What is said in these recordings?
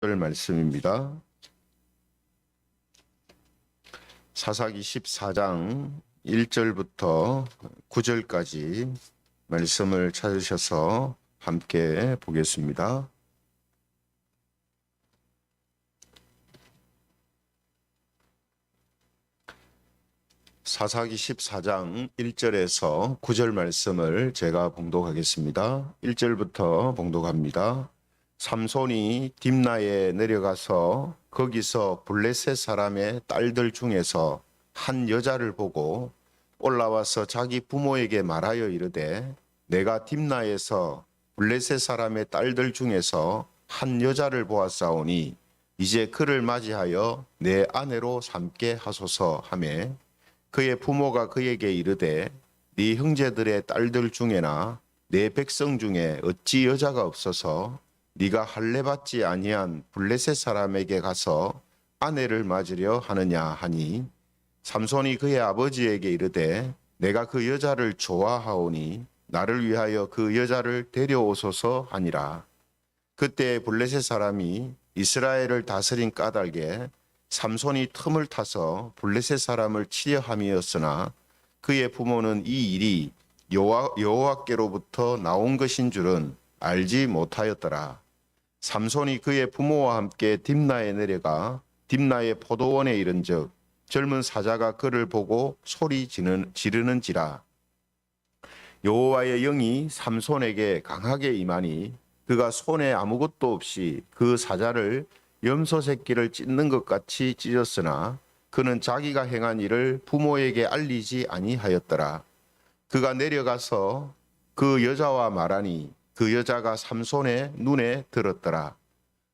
말씀입니다. 사사기 14장 1절부터 9절까지 말씀을 찾으셔서 함께 보겠습니다. 사사기 14장 1절에서 9절 말씀을 제가 봉독하겠습니다. 1절부터 봉독합니다. 삼손이 딥나에 내려가서 거기서 블레셋 사람의 딸들 중에서 한 여자를 보고 올라와서 자기 부모에게 말하여 이르되 내가 딥나에서 블레셋 사람의 딸들 중에서 한 여자를 보았사오니 이제 그를 맞이하여 내 아내로 삼게 하소서 하매 그의 부모가 그에게 이르되 네 형제들의 딸들 중에나 내 백성 중에 어찌 여자가 없어서 네가 할례받지 아니한 블레셋 사람에게 가서 아내를 맞으려 하느냐 하니 삼손이 그의 아버지에게 이르되 내가 그 여자를 좋아하오니 나를 위하여 그 여자를 데려오소서 하니라. 그때 블레셋 사람이 이스라엘을 다스린 까닭에 삼손이 틈을 타서 블레셋 사람을 치려 함이었으나 그의 부모는 이 일이 여호와께로부터 나온 것인 줄은 알지 못하였더라. 삼손이 그의 부모와 함께 딥나에 내려가 딥나의 포도원에 이른즉 젊은 사자가 그를 보고 소리 지르는지라. 여호와의 영이 삼손에게 강하게 임하니 그가 손에 아무것도 없이 그 사자를 염소 새끼를 찢는 것 같이 찢었으나 그는 자기가 행한 일을 부모에게 알리지 아니하였더라. 그가 내려가서 그 여자와 말하니 그 여자가 삼손의 눈에 들었더라.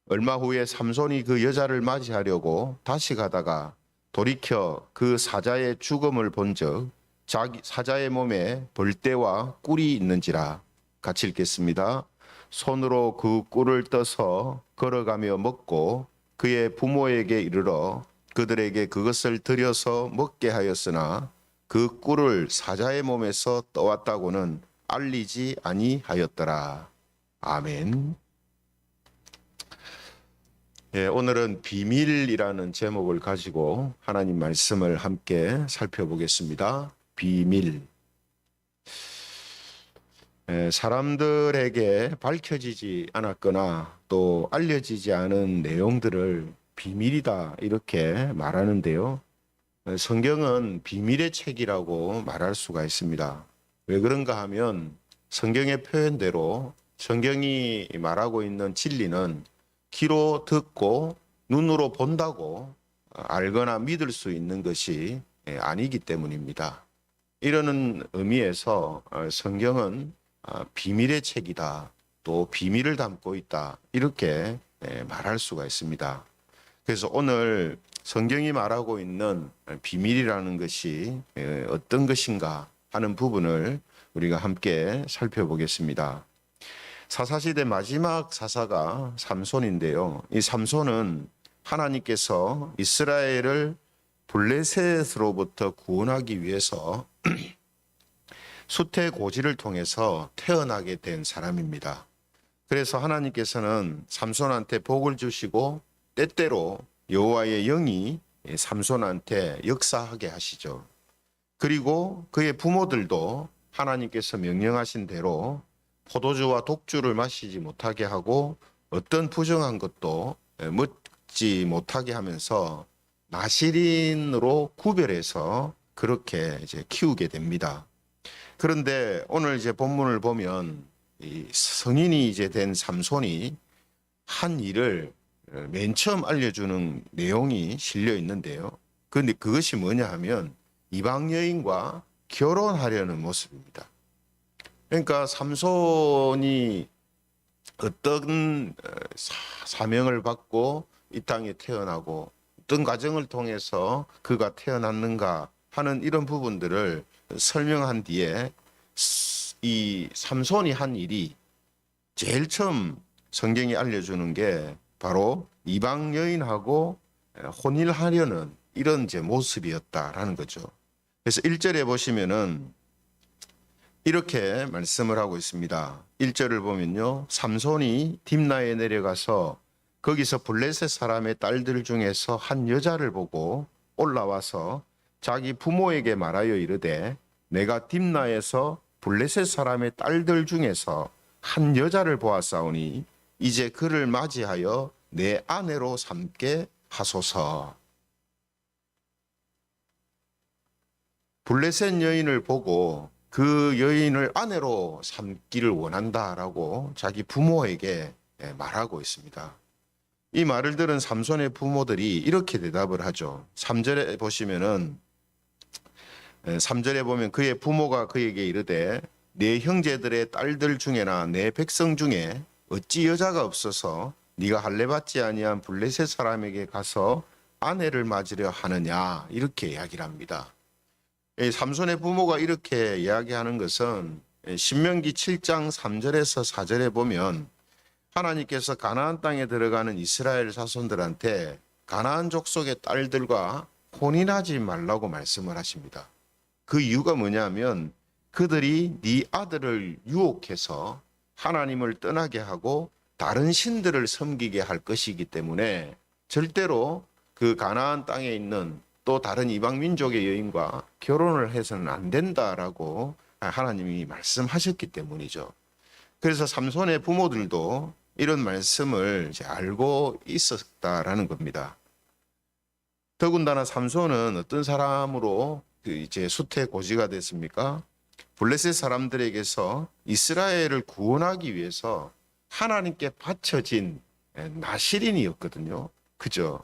얼마 후에 삼손이 그 여자를 맞이하려고 다시 가다가 돌이켜 그 사자의 죽음을 본즉 자기 사자의 몸에 벌떼와 꿀이 있는지라. 같이 읽겠습니다. 손으로 그 꿀을 떠서 걸어가며 먹고 그의 부모에게 이르러 그들에게 그것을 들여서 먹게 하였으나 그 꿀을 사자의 몸에서 떠왔다고는 알리지 아니하였더라. 아멘. 오늘은 비밀이라는 제목을 가지고 하나님 말씀을 함께 살펴보겠습니다. 비밀. 사람들에게 밝혀지지 않았거나 또 알려지지 않은 내용들을 비밀이다 이렇게 말하는데요. 성경은 비밀의 책이라고 말할 수가 있습니다. 왜 그런가 하면 성경의 표현대로 성경이 말하고 있는 진리는 귀로 듣고 눈으로 본다고 알거나 믿을 수 있는 것이 아니기 때문입니다. 이러는 의미에서 성경은 비밀의 책이다, 또 비밀을 담고 있다 이렇게 말할 수가 있습니다. 그래서 오늘 성경이 말하고 있는 비밀이라는 것이 어떤 것인가 하는 부분을 우리가 함께 살펴보겠습니다. 사사시대 마지막 사사가 삼손인데요. 이 삼손은 하나님께서 이스라엘을 블레셋으로부터 구원하기 위해서 수태고지를 통해서 태어나게 된 사람입니다. 그래서 하나님께서는 삼손한테 복을 주시고 때때로 여호와의 영이 삼손한테 역사하게 하시죠. 그리고 그의 부모들도 하나님께서 명령하신 대로 포도주와 독주를 마시지 못하게 하고 어떤 부정한 것도 먹지 못하게 하면서 나실인으로 구별해서 그렇게 이제 키우게 됩니다. 그런데 오늘 이제 본문을 보면 이 성인이 이제 된 삼손이 한 일을 맨 처음 알려주는 내용이 실려 있는데요. 그런데 그것이 뭐냐 하면 이방 여인과 결혼하려는 모습입니다. 그러니까 삼손이 어떤 사명을 받고 이 땅에 태어나고 어떤 과정을 통해서 그가 태어났는가 하는 이런 부분들을 설명한 뒤에 이 삼손이 한 일이 제일 처음 성경이 알려주는 게 바로 이방 여인하고 혼인하려는 이런 이제 모습이었다라는 거죠. 그래서 1절에 보시면은 이렇게 말씀을 하고 있습니다. 1절을 보면요. 삼손이 딥나에 내려가서 거기서 블레셋 사람의 딸들 중에서 한 여자를 보고 올라와서 자기 부모에게 말하여 이르되 내가 딥나에서 블레셋 사람의 딸들 중에서 한 여자를 보았사오니 이제 그를 맞이하여 내 아내로 삼게 하소서. 블레셋 여인을 보고 그 여인을 아내로 삼기를 원한다라고 자기 부모에게 말하고 있습니다. 이 말을 들은 삼손의 부모들이 이렇게 대답을 하죠. 3절에 보시면은 3절에 보면 그의 부모가 그에게 이르되 내 형제들의 딸들 중에나 내 백성 중에 어찌 여자가 없어서 네가 할례받지 아니한 블레셋 사람에게 가서 아내를 맞으려 하느냐 이렇게 이야기를 합니다. 삼손의 부모가 이렇게 이야기하는 것은 신명기 7장 3절에서 4절에 보면 하나님께서 가나안 땅에 들어가는 이스라엘 자손들한테 가나안 족속의 딸들과 혼인하지 말라고 말씀을 하십니다. 그 이유가 뭐냐면 그들이 네 아들을 유혹해서 하나님을 떠나게 하고 다른 신들을 섬기게 할 것이기 때문에 절대로 그 가나안 땅에 있는 또 다른 이방 민족의 여인과 결혼을 해서는 안 된다라고 하나님이 말씀하셨기 때문이죠. 그래서 삼손의 부모들도 이런 말씀을 이제 알고 있었다라는 겁니다. 더군다나 삼손은 어떤 사람으로 이제 수태고지가 됐습니까? 블레셋 사람들에게서 이스라엘을 구원하기 위해서 하나님께 바쳐진 나실인이었거든요. 그죠?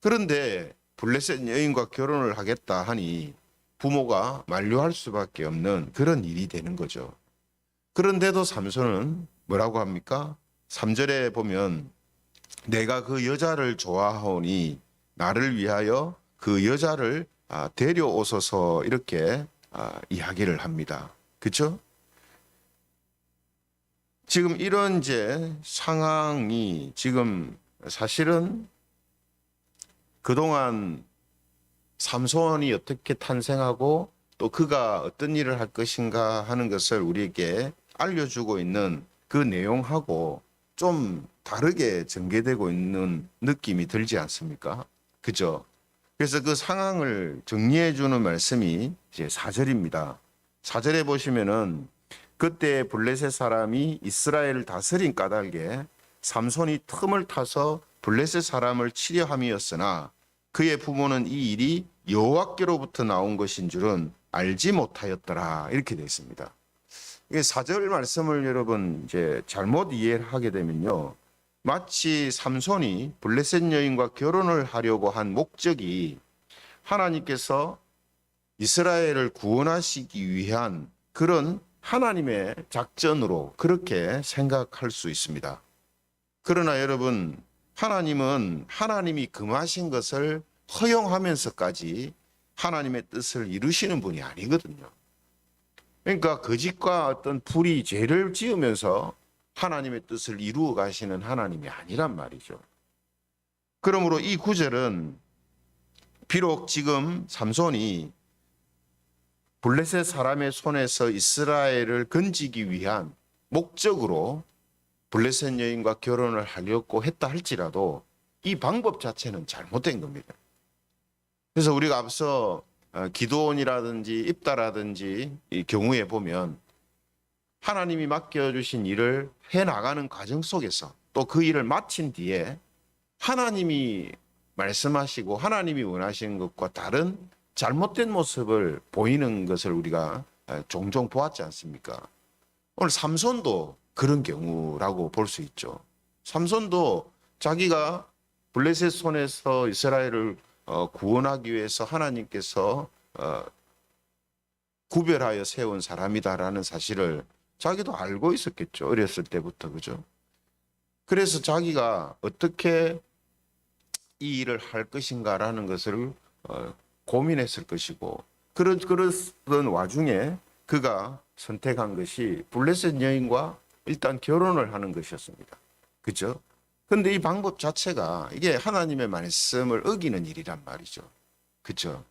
그런데 블레셋 여인과 결혼을 하겠다 하니 부모가 만류할 수밖에 없는 그런 일이 되는 거죠. 그런데도 삼손은 뭐라고 합니까? 3절에 보면 내가 그 여자를 좋아하오니 나를 위하여 그 여자를 데려오소서 이렇게 이야기를 합니다. 그렇죠? 지금 이런 이제 상황이 지금 사실은 그동안 삼손이 어떻게 탄생하고 또 그가 어떤 일을 할 것인가 하는 것을 우리에게 알려주고 있는 그 내용하고 좀 다르게 전개되고 있는 느낌이 들지 않습니까? 그죠? 그래서 그 상황을 정리해 주는 말씀이 이제 4절입니다. 4절에 보시면은 그때 블레셋 사람이 이스라엘을 다스린 까닭에 삼손이 틈을 타서 블레셋 사람을 치려 함이었으나 그의 부모는 이 일이 여호와께로부터 나온 것인 줄은 알지 못하였더라 이렇게 되어 있습니다. 이게 4절 말씀을 여러분 이제 잘못 이해하게 되면요, 마치 삼손이 블레셋 여인과 결혼을 하려고 한 목적이 하나님께서 이스라엘을 구원하시기 위한 그런 하나님의 작전으로 그렇게 생각할 수 있습니다. 그러나 여러분, 하나님은 하나님이 금하신 것을 허용하면서까지 하나님의 뜻을 이루시는 분이 아니거든요. 그러니까 거짓과 어떤 불의 죄를 지으면서 하나님의 뜻을 이루어 가시는 하나님이 아니란 말이죠. 그러므로 이 구절은 비록 지금 삼손이 블레셋 사람의 손에서 이스라엘을 건지기 위한 목적으로 블레셋 여인과 결혼을 하려고 했다 할지라도 이 방법 자체는 잘못된 겁니다. 그래서 우리가 앞서 기도원이라든지 입다라든지 이 경우에 보면 하나님이 맡겨주신 일을 해나가는 과정 속에서 또 그 일을 마친 뒤에 하나님이 말씀하시고 하나님이 원하시는 것과 다른 잘못된 모습을 보이는 것을 우리가 종종 보았지 않습니까? 오늘 삼손도 그런 경우라고 볼 수 있죠. 삼손도 자기가 블레셋 손에서 이스라엘을 구원하기 위해서 하나님께서 구별하여 세운 사람이다라는 사실을 자기도 알고 있었겠죠. 어렸을 때부터. 그죠? 그래서 자기가 어떻게 이 일을 할 것인가라는 것을 고민했을 것이고 그런 와중에 그가 선택한 것이 블레셋 여인과 일단 결혼을 하는 것이었습니다. 그죠? 근데 이 방법 자체가 이게 하나님의 말씀을 어기는 일이란 말이죠. 그죠?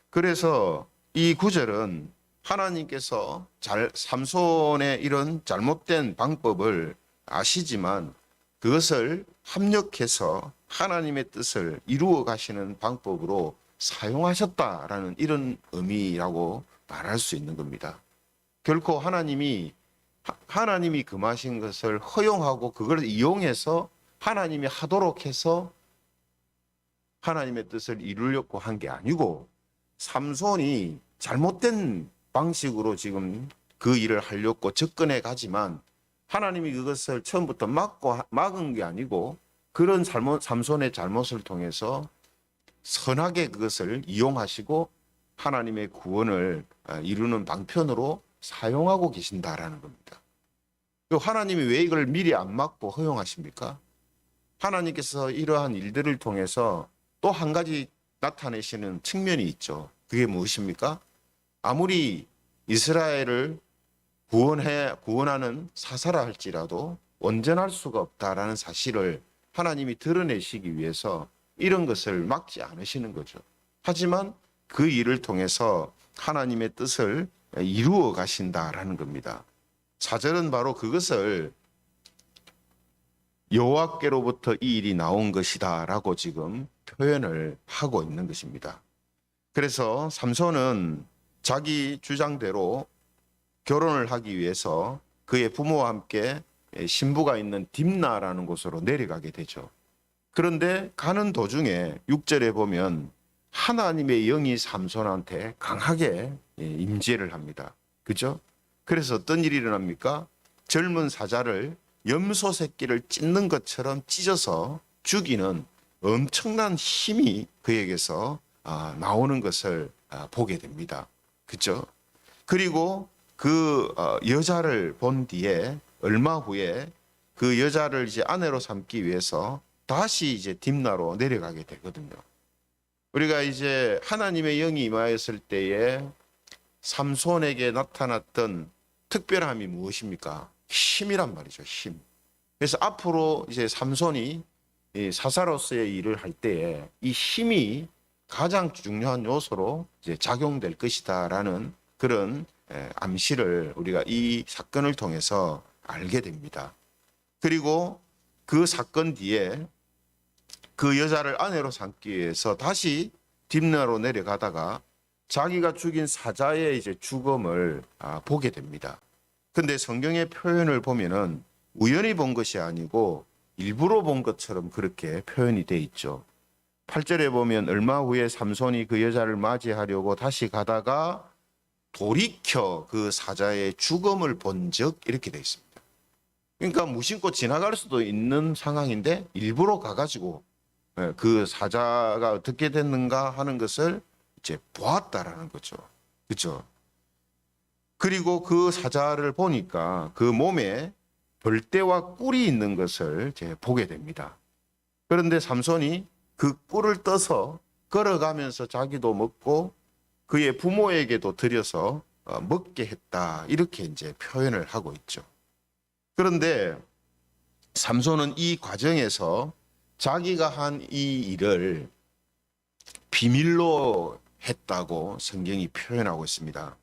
그래서 이 구절은 하나님께서 삼손의 이런 잘못된 방법을 아시지만 그것을 합력해서 하나님의 뜻을 이루어 가시는 방법으로 사용하셨다라는 이런 의미라고 말할 수 있는 겁니다. 결코 하나님이 금하신 것을 허용하고 그걸 이용해서 하나님이 하도록 해서 하나님의 뜻을 이루려고 한 게 아니고, 삼손이 잘못된 방식으로 지금 그 일을 하려고 접근해 가지만 하나님이 그것을 처음부터 막은 게 아니고, 그런 삼손의 잘못을 통해서 선하게 그것을 이용하시고 하나님의 구원을 이루는 방편으로 사용하고 계신다라는 겁니다. 하나님이 왜 이걸 미리 안 막고 허용하십니까? 하나님께서 이러한 일들을 통해서 또 한 가지 나타내시는 측면이 있죠. 그게 무엇입니까? 아무리 이스라엘을 구원하는 사사라 할지라도 온전할 수가 없다라는 사실을 하나님이 드러내시기 위해서 이런 것을 막지 않으시는 거죠. 하지만 그 일을 통해서 하나님의 뜻을 이루어 가신다라는 겁니다. 4절은 바로 그것을 여호와께로부터 이 일이 나온 것이다라고 지금 표현을 하고 있는 것입니다. 그래서 삼손은 자기 주장대로 결혼을 하기 위해서 그의 부모와 함께 신부가 있는 딥나라는 곳으로 내려가게 되죠. 그런데 가는 도중에 6절에 보면 하나님의 영이 삼손한테 강하게 임재를 합니다. 그죠? 그래서 어떤 일이 일어납니까? 젊은 사자를 염소 새끼를 찢는 것처럼 찢어서 죽이는 엄청난 힘이 그에게서 나오는 것을 보게 됩니다. 그죠? 그리고 그 여자를 본 뒤에 얼마 후에 그 여자를 이제 아내로 삼기 위해서 다시 이제 딥나로 내려가게 되거든요. 우리가 이제 하나님의 영이 임하였을 때에 삼손에게 나타났던 특별함이 무엇입니까? 힘이란 말이죠. 힘. 그래서 앞으로 이제 삼손이 사사로서의 일을 할 때에 이 힘이 가장 중요한 요소로 이제 작용될 것이다라는 그런 암시를 우리가 이 사건을 통해서 알게 됩니다. 그리고 그 사건 뒤에 그 여자를 아내로 삼기 위해서 다시 딥나로 내려가다가 자기가 죽인 사자의 이제 죽음을 보게 됩니다. 근데 성경의 표현을 보면은 우연히 본 것이 아니고 일부러 본 것처럼 그렇게 표현이 돼 있죠. 8절에 보면 얼마 후에 삼손이 그 여자를 맞이하려고 다시 가다가 돌이켜 그 사자의 죽음을 본 적 이렇게 돼 있습니다. 그러니까 무심코 지나갈 수도 있는 상황인데 일부러 가가지고 그 사자가 어떻게 됐는가 하는 것을 이제 보았다라는 거죠. 그렇죠? 그리고 그 사자를 보니까 그 몸에 벌떼와 꿀이 있는 것을 이제 보게 됩니다. 그런데 삼손이 그 꿀을 떠서 걸어가면서 자기도 먹고 그의 부모에게도 드려서 먹게 했다. 이렇게 이제 표현을 하고 있죠. 그런데 삼손은 이 과정에서 자기가 한 이 일을 비밀로 했다고 성경이 표현하고 있습니다.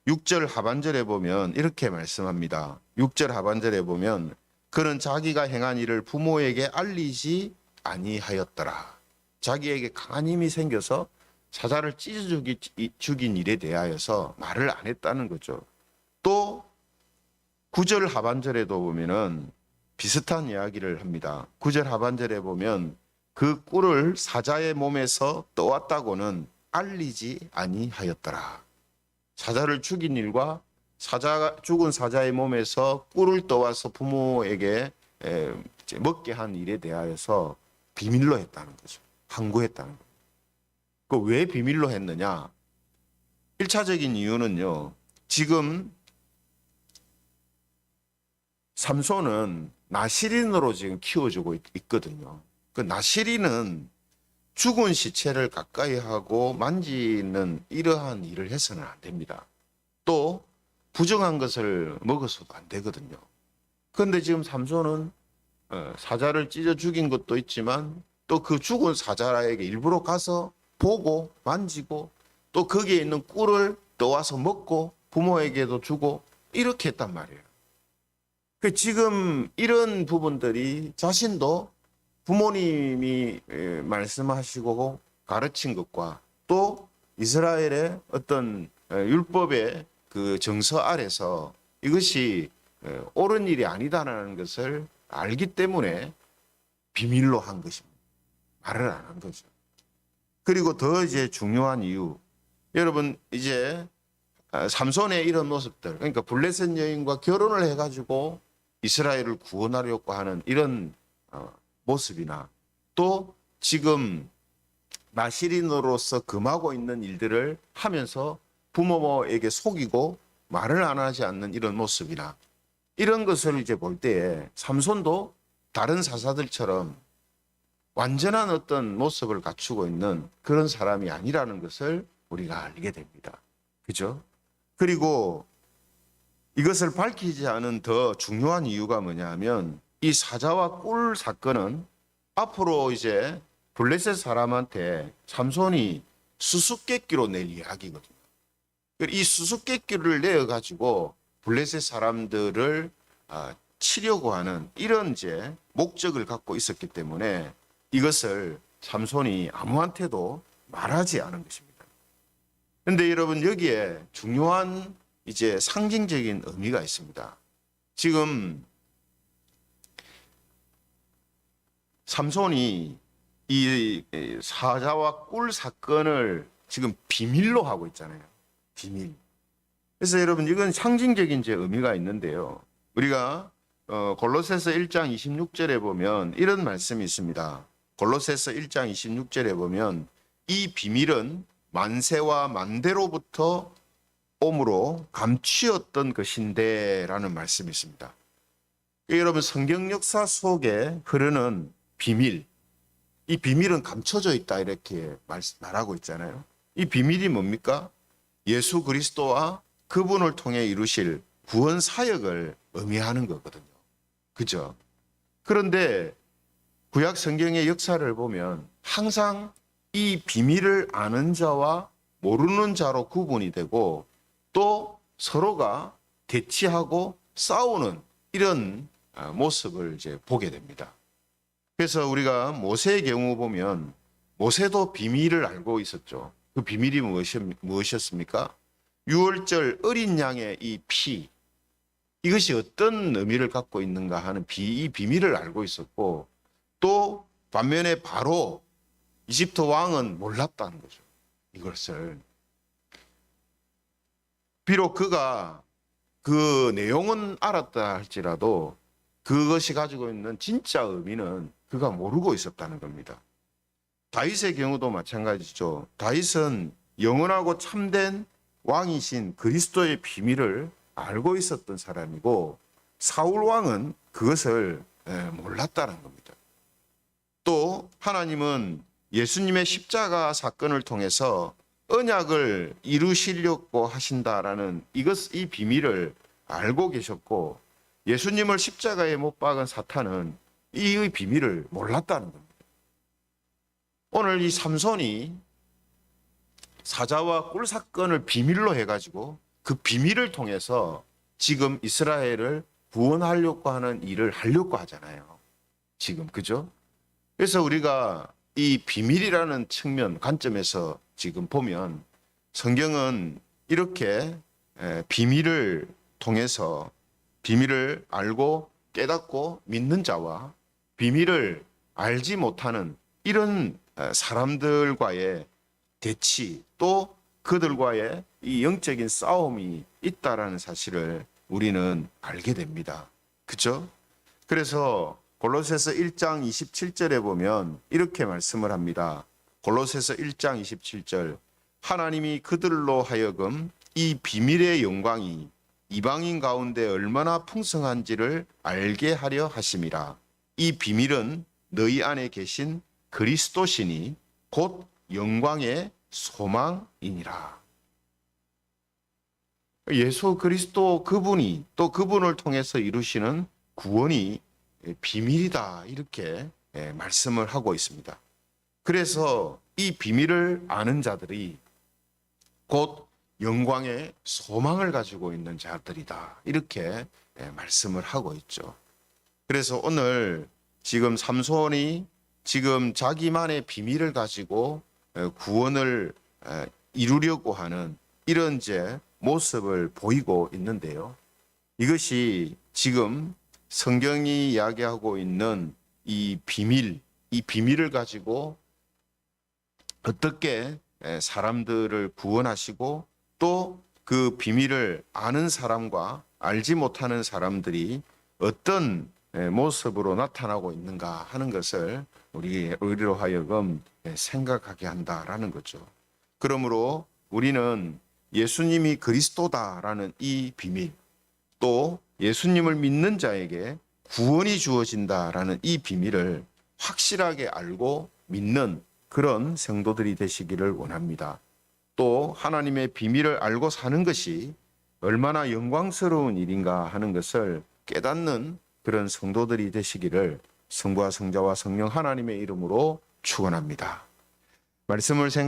6절 하반절에 보면 이렇게 말씀합니다. 6절 하반절에 보면 그는 자기가 행한 일을 부모에게 알리지 아니하였더라. 자기에게 강한 힘이 생겨서 사자를 찢어 죽인 일에 대하여서 말을 안 했다는 거죠. 또 9절 하반절에도 보면은 비슷한 이야기를 합니다. 9절 하반절에 보면 그 꿀을 사자의 몸에서 떠왔다고는 알리지 아니하였더라. 사자를 죽인 일과 죽은 사자의 몸에서 꿀을 떠와서 부모에게 먹게 한 일에 대하여서 비밀로 했다는 거죠. 항구했다는 거죠. 왜 비밀로 했느냐? 1차적인 이유는요. 지금 삼손은 나시린으로 지금 키워주고 있거든요. 그 나시린은 죽은 시체를 가까이 하고 만지는 이러한 일을 해서는 안 됩니다. 또 부정한 것을 먹어서도 안 되거든요. 그런데 지금 삼손은 사자를 찢어 죽인 것도 있지만 또 그 죽은 사자에게 일부러 가서 보고 만지고 또 거기에 있는 꿀을 떠와서 먹고 부모에게도 주고 이렇게 했단 말이에요. 지금 이런 부분들이 자신도 부모님이 말씀하시고 가르친 것과 또 이스라엘의 어떤 율법의 그 정서 아래서 이것이 옳은 일이 아니다라는 것을 알기 때문에 비밀로 한 것입니다. 말을 안 한 거죠. 그리고 더 이제 중요한 이유, 여러분 이제 삼손의 이런 모습들, 그러니까 블레셋 여인과 결혼을 해가지고 이스라엘을 구원하려고 하는 이런 모습이나 또 지금 나시린으로서 금하고 있는 일들을 하면서 부모에게 속이고 말을 안 하지 않는 이런 모습이나 이런 것을 이제 볼 때에 삼손도 다른 사사들처럼 완전한 어떤 모습을 갖추고 있는 그런 사람이 아니라는 것을 우리가 알게 됩니다. 그죠? 그리고 이것을 밝히지 않은 더 중요한 이유가 뭐냐 하면 이 사자와 꿀 사건은 앞으로 이제 블레셋 사람한테 삼손이 수수께끼로 낼 이야기거든요. 이 수수께끼를 내어가지고 블레셋 사람들을 치려고 하는 이런 이제 목적을 갖고 있었기 때문에 이것을 삼손이 아무한테도 말하지 않은 것입니다. 그런데 여러분 여기에 중요한 이제 상징적인 의미가 있습니다. 지금 삼손이 이 사자와 꿀 사건을 지금 비밀로 하고 있잖아요. 비밀. 그래서 여러분 이건 상징적인 이제 의미가 있는데요. 우리가 골로새서 1장 26절에 보면 이런 말씀이 있습니다. 골로새서 1장 26절에 보면 이 비밀은 만세와 만대로부터 옴으로 감추었던 것인데 라는 말씀이 있습니다. 여러분 성경 역사 속에 흐르는 비밀, 이 비밀은 감춰져 있다 이렇게 말하고 있잖아요. 이 비밀이 뭡니까? 예수 그리스도와 그분을 통해 이루실 구원 사역을 의미하는 거거든요. 그죠? 그런데 구약 성경의 역사를 보면 항상 이 비밀을 아는 자와 모르는 자로 구분이 되고 또 서로가 대치하고 싸우는 이런 모습을 이제 보게 됩니다. 그래서 우리가 모세의 경우 보면 모세도 비밀을 알고 있었죠. 그 비밀이 무엇이었습니까? 유월절 어린 양의 이 피, 이것이 어떤 의미를 갖고 있는가 하는 이 비밀을 알고 있었고 또 반면에 바로 이집트 왕은 몰랐다는 거죠. 이것을. 비록 그가 그 내용은 알았다 할지라도 그것이 가지고 있는 진짜 의미는 그가 모르고 있었다는 겁니다. 다윗의 경우도 마찬가지죠. 다윗은 영원하고 참된 왕이신 그리스도의 비밀을 알고 있었던 사람이고 사울 왕은 그것을 몰랐다는 겁니다. 또 하나님은 예수님의 십자가 사건을 통해서 언약을 이루시려고 하신다라는 이 비밀을 알고 계셨고 예수님을 십자가에 못 박은 사탄은 이 비밀을 몰랐다는 겁니다. 오늘 이 삼손이 사자와 꿀 사건을 비밀로 해가지고 그 비밀을 통해서 지금 이스라엘을 구원하려고 하는 일을 하려고 하잖아요. 지금 그죠? 그래서 우리가 이 비밀이라는 측면 관점에서 지금 보면 성경은 이렇게 비밀을 통해서 비밀을 알고 깨닫고 믿는 자와 비밀을 알지 못하는 이런 사람들과의 대치 또 그들과의 이 영적인 싸움이 있다라는 사실을 우리는 알게 됩니다. 그렇죠? 그래서 골로새서 1장 27절에 보면 이렇게 말씀을 합니다. 골로새서 1장 27절 하나님이 그들로 하여금 이 비밀의 영광이 이방인 가운데 얼마나 풍성한지를 알게 하려 하심이라. 이 비밀은 너희 안에 계신 그리스도시니 곧 영광의 소망이니라. 예수 그리스도 그분이 또 그분을 통해서 이루시는 구원이 비밀이다 이렇게 말씀을 하고 있습니다. 그래서 이 비밀을 아는 자들이 곧 영광의 소망을 가지고 있는 자들이다 이렇게 말씀을 하고 있죠. 그래서 오늘 지금 삼손이 지금 자기만의 비밀을 가지고 구원을 이루려고 하는 이런 이제 모습을 보이고 있는데요. 이것이 지금 성경이 이야기하고 있는 이 비밀을 가지고 어떻게 사람들을 구원하시고 또 그 비밀을 아는 사람과 알지 못하는 사람들이 어떤 모습으로 나타나고 있는가 하는 것을 우리로 하여금 생각하게 한다라는 거죠. 그러므로 우리는 예수님이 그리스도다라는 이 비밀, 또 예수님을 믿는 자에게 구원이 주어진다라는 이 비밀을 확실하게 알고 믿는 그런 성도들이 되시기를 원합니다. 또 하나님의 비밀을 알고 사는 것이 얼마나 영광스러운 일인가 하는 것을 깨닫는 그런 성도들이 되시기를 성부와 성자와 성령 하나님의 이름으로 축원합니다. 말씀을